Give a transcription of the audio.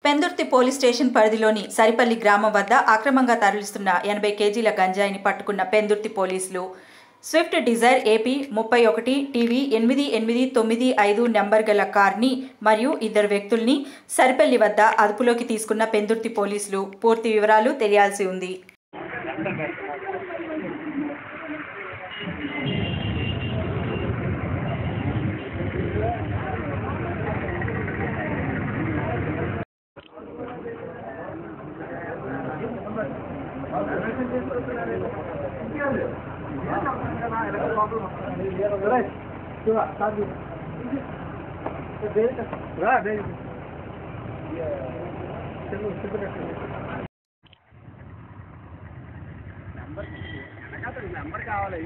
Pendurthi police station పరిధిలోని సరిపల్లి గ్రామం వద్ద అక్రమంగా తరలిస్తున్న 80 కేజీల గంజాయిని పట్టుకున్న పెందుర్తి పోలీసులు Swift Dzire AP 31 TV 8895 number గల కార్ని మరియు ఇద్దరు వ్యక్తుల్ని సరిపల్లి వద్ద అదుపులోకి తీసుకున్న పెందుర్తి పోలీసులు పూర్తి వివరాలు తెలియాల్సి ఉంది. నెంబర్ కావాలి.